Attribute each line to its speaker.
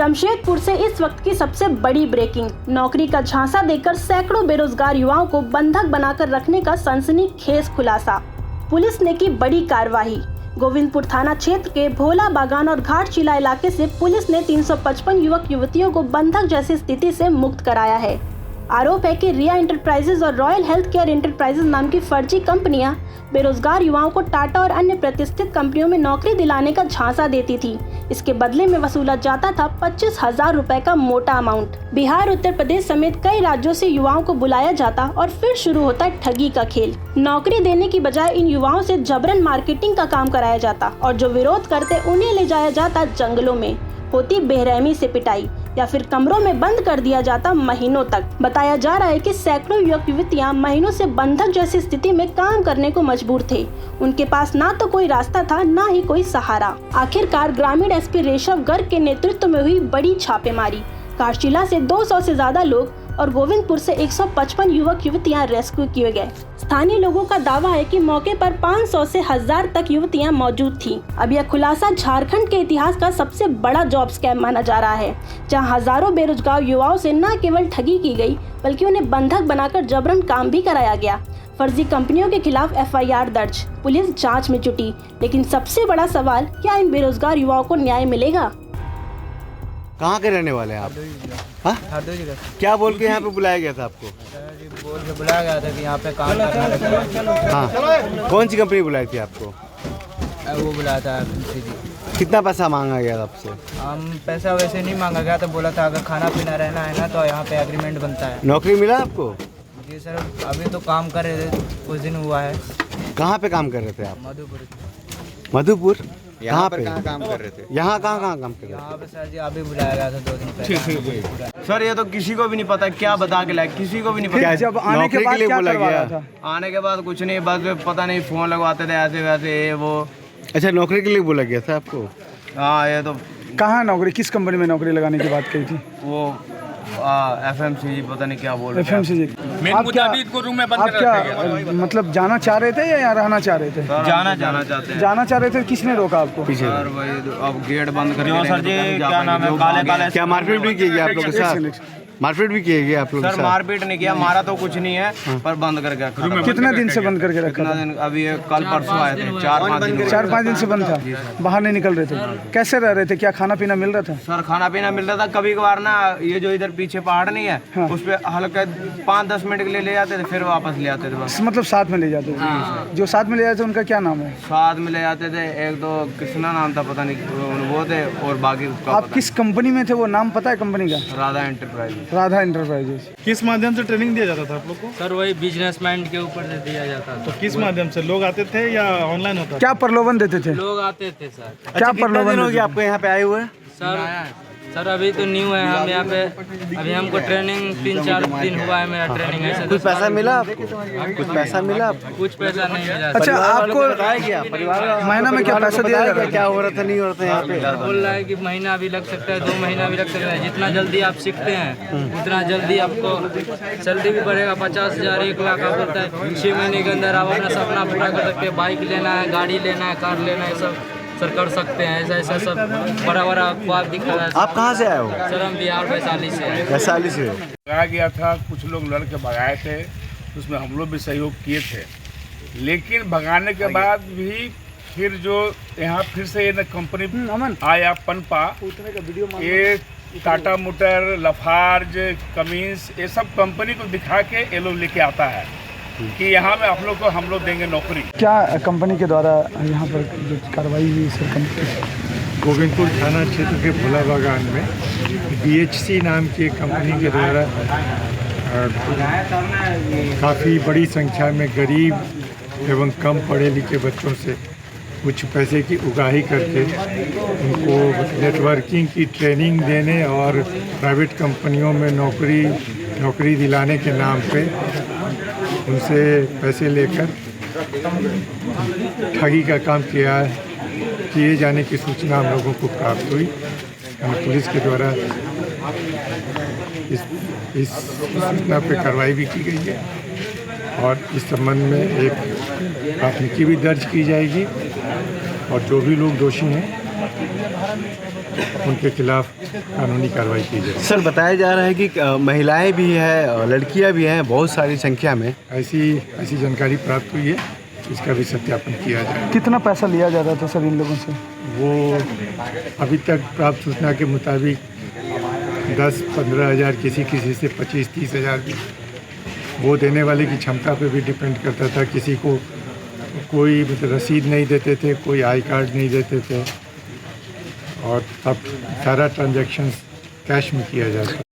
Speaker 1: जमशेदपुर से इस वक्त की सबसे बड़ी ब्रेकिंग। नौकरी का झांसा देकर सैकड़ों बेरोजगार युवाओं को बंधक बनाकर रखने का सनसनीखेज खुलासा। पुलिस ने की बड़ी कार्रवाई। गोविंदपुर थाना क्षेत्र के भोला बागान और घाटशिला इलाके से पुलिस ने 355 युवक युवतियों को बंधक जैसी स्थिति से मुक्त कराया है। आरोप है कि रिया इंटरप्राइजेज और रॉयल हेल्थ केयर इंटरप्राइजेज नाम की फर्जी कंपनियां बेरोजगार युवाओं को टाटा और अन्य प्रतिष्ठित कंपनियों में नौकरी दिलाने का झांसा देती थी। इसके बदले में वसूला जाता था 25,000 रुपए का मोटा अमाउंट। बिहार, उत्तर प्रदेश समेत कई राज्यों से युवाओं को बुलाया जाता और फिर शुरू होता ठगी का खेल। नौकरी देने की बजाय इन युवाओं से जबरन मार्केटिंग का काम कराया जाता और जो विरोध करते उन्हें ले जाया जाता जंगलों में। होती बेरहमी से पिटाई या फिर कमरों में बंद कर दिया जाता महीनों तक। बताया जा रहा है कि सैकड़ों युवक युवतियां महीनों से बंधक जैसी स्थिति में काम करने को मजबूर थे। उनके पास ना तो कोई रास्ता था, ना ही कोई सहारा। आखिरकार ग्रामीण एसपी रेशव गर्ग के नेतृत्व में हुई बड़ी छापेमारी। घाटशिला से 200 से ज्यादा लोग और गोविंदपुर से 155 युवक युवतियां रेस्क्यू किए गए। स्थानीय लोगों का दावा है कि मौके पर 500 से 1000 तक युवतियां मौजूद थीं। अब यह खुलासा झारखंड के इतिहास का सबसे बड़ा जॉब स्कैम माना जा रहा है, जहां हजारों बेरोजगार युवाओं से न केवल ठगी की गई बल्कि उन्हें बंधक बनाकर जबरन काम भी कराया गया। फर्जी कंपनियों के खिलाफ FIR दर्ज, पुलिस जाँच में जुटी। लेकिन सबसे बड़ा सवाल, क्या इन बेरोजगार युवाओं को न्याय मिलेगा?
Speaker 2: कहाँ के रहने वाले हैं आप? हाँ? क्या बोल के यहाँ पे बुलाया गया था आपको?
Speaker 3: बोल के बुलाया गया था कि यहाँ पे काम करना है।
Speaker 2: हाँ, कौन सी कंपनी बुलाई थी आपको?
Speaker 3: वो बुलाया था
Speaker 2: कितना पैसा मांगा गया आपसे?
Speaker 3: हम पैसा वैसे नहीं मांगा गया, तो बोला था अगर खाना पीना रहना है ना तो यहाँ पे एग्रीमेंट बनता है।
Speaker 2: नौकरी मिला आपको?
Speaker 3: जी सर, अभी तो काम कर रहे थे, कुछ दिन हुआ है।
Speaker 2: कहाँ पे काम कर रहे थे आप?
Speaker 3: मधुपुर।
Speaker 2: मधुपुर?
Speaker 4: यहाँ पे कहाँ काम कर रहे थे?
Speaker 2: यहाँ कहाँ काम कर रहे थे?
Speaker 3: यहाँ पे सर जी अभी बुलाया गया था 2 दिन पहले।
Speaker 5: सर ये तो किसी को भी नहीं पता क्या बता के लाए, किसी को भी नहीं पता।
Speaker 2: जब आने के बाद क्या करवाया था?
Speaker 5: आने के बाद कुछ नहीं, बस पता नहीं फोन लगवाते थे ऐसे वैसे ये वो।
Speaker 2: अच्छा, नौकरी के लिए बोला गया था आपको?
Speaker 5: हाँ, ये तो
Speaker 6: कहाँ नौकरी, किस कंपनी में नौकरी लगाने की बात कही थी?
Speaker 5: वो FMCG पता नहीं क्या बोल रहे थे।
Speaker 6: FMCG। आप क्या मतलब जाना चाह रहे थे या रहना चाह रहे थे?
Speaker 5: जाना चाहते हैं।
Speaker 6: जाना चाह रहे थे, किसने रोका आपको?
Speaker 2: पीछे
Speaker 5: सर वही अब गेट बंद कर सर जी, क्या नाम है, काले
Speaker 2: क्या मारपीट भी की गई आप लोगों के साथ? मारपीट भी किए गए आप लोग?
Speaker 5: सर मारपीट नहीं किया, मारा तो कुछ नहीं है, पर बंद करके रखा।
Speaker 6: कितने दिन से बंद करके रखा?
Speaker 5: कितना दिन? अभी कल परसों आए थे,
Speaker 6: 4-5 दिन से बंद था। बाहर नहीं निकल रहे थे? कैसे रह रहे थे? क्या खाना पीना मिल रहा था?
Speaker 5: सर खाना पीना मिल रहा था। कभी कभार ना ये जो इधर पीछे पहाड़ नहीं है,
Speaker 6: हाँ।
Speaker 5: उस पे हल्का 5-10 मिनट के लिए ले जाते थे, फिर वापस ले आते थे बस।
Speaker 6: मतलब साथ में ले जाते थे? जो साथ में ले जाते थे उनका क्या नाम है?
Speaker 5: साथ में ले जाते थे, 1-2 कृष्णा नाम था, पता नहीं वो थे, और बाकी
Speaker 6: आप किस कंपनी में थे, वो नाम पता है कंपनी का?
Speaker 5: राधा एंटरप्राइज।
Speaker 6: राधा एंटरप्राइज।
Speaker 7: किस माध्यम से ट्रेनिंग दिया जाता था आप लोग को?
Speaker 3: सर वही बिजनेसमैन के ऊपर से दिया जाता था।
Speaker 7: तो किस माध्यम से लोग आते थे या ऑनलाइन होता था?
Speaker 6: क्या प्रलोभन देते थे?
Speaker 3: लोग आते थे सर।
Speaker 6: क्या प्रलोभन
Speaker 2: हो गया आपको यहाँ पे आए हुए?
Speaker 3: सर अभी तो न्यू है हम यहाँ पे, अभी हमको ट्रेनिंग 3-4 दिन हुआ है मेरा ट्रेनिंग है।
Speaker 2: कुछ पैसा मिला आपको? कुछ पैसा मिला आपको?
Speaker 3: कुछ पैसा नहीं मिला।
Speaker 6: अच्छा, आपको
Speaker 2: बताया गया परिवार
Speaker 6: महीना में क्या पैसा दिया जा रहा है?
Speaker 2: क्या हो रहा था, नहीं हो रहा था यहाँ पे?
Speaker 3: बोल रहा है कि महीना भी लग सकता है, 2 महीना भी लग सकता है। जितना जल्दी आप सीखते हैं उतना जल्दी आपको सैलरी भी बढ़ेगा। 50,000 1 लाख आप बोलता है 6 महीने के अंदर आप अपना सपना पूरा कर सकते हैं। बाइक लेना है, गाड़ी लेना है, कार लेना है, सब सर कर सकते हैं। ऐसा सब बड़ा ख्वाब दिखा रहा है।
Speaker 2: आप कहाँ से आए हो?
Speaker 3: सर हम बिहार वैशाली से हैं।
Speaker 2: वैशाली से?
Speaker 8: भगाया गया था, कुछ लोग लड़के भगाए थे, उसमें हम लोग भी सहयोग किए थे। लेकिन भगाने के बाद भी फिर जो यहाँ फिर से ये कंपनी आया पनपा, ये टाटा मोटर, लफार्ज, कमिंस, ये सब कंपनी को दिखा के ये लोग लेके आता है कि यहाँ में आप लोग को हम लोग देंगे नौकरी।
Speaker 6: क्या कंपनी के द्वारा यहाँ पर जो कार्रवाई हुई सर?
Speaker 7: गोविंदपुर थाना क्षेत्र के भोला बागान में BHC नाम की एक कंपनी के द्वारा काफ़ी बड़ी संख्या में गरीब एवं कम पढ़े लिखे बच्चों से कुछ पैसे की उगाही करके उनको नेटवर्किंग की ट्रेनिंग देने और प्राइवेट कंपनियों में नौकरी दिलाने के नाम पे उनसे पैसे लेकर ठगी का काम किए जाने की सूचना हम लोगों को प्राप्त हुई। पुलिस के द्वारा इस सूचना पर कार्रवाई भी की गई है और इस संबंध में एक प्राथमिकी भी दर्ज की जाएगी और जो भी लोग दोषी हैं उनके खिलाफ कानूनी कार्रवाई की जाए।
Speaker 2: सर बताया जा रहा है कि महिलाएं भी हैं, लड़कियां भी हैं बहुत सारी संख्या में।
Speaker 7: ऐसी जानकारी प्राप्त हुई है, इसका भी सत्यापन किया जाए।
Speaker 6: कितना पैसा लिया जाता था सर इन लोगों से?
Speaker 7: वो अभी तक प्राप्त सूचना के मुताबिक 10-15 हज़ार, किसी से 25-30 हज़ार भी। वो देने वाले की क्षमता पे भी डिपेंड करता था। किसी को कोई मतलब रसीद नहीं देते थे, कोई आई कार्ड नहीं देते थे, और अब सारा ट्रांजैक्शंस कैश में किया जाता है।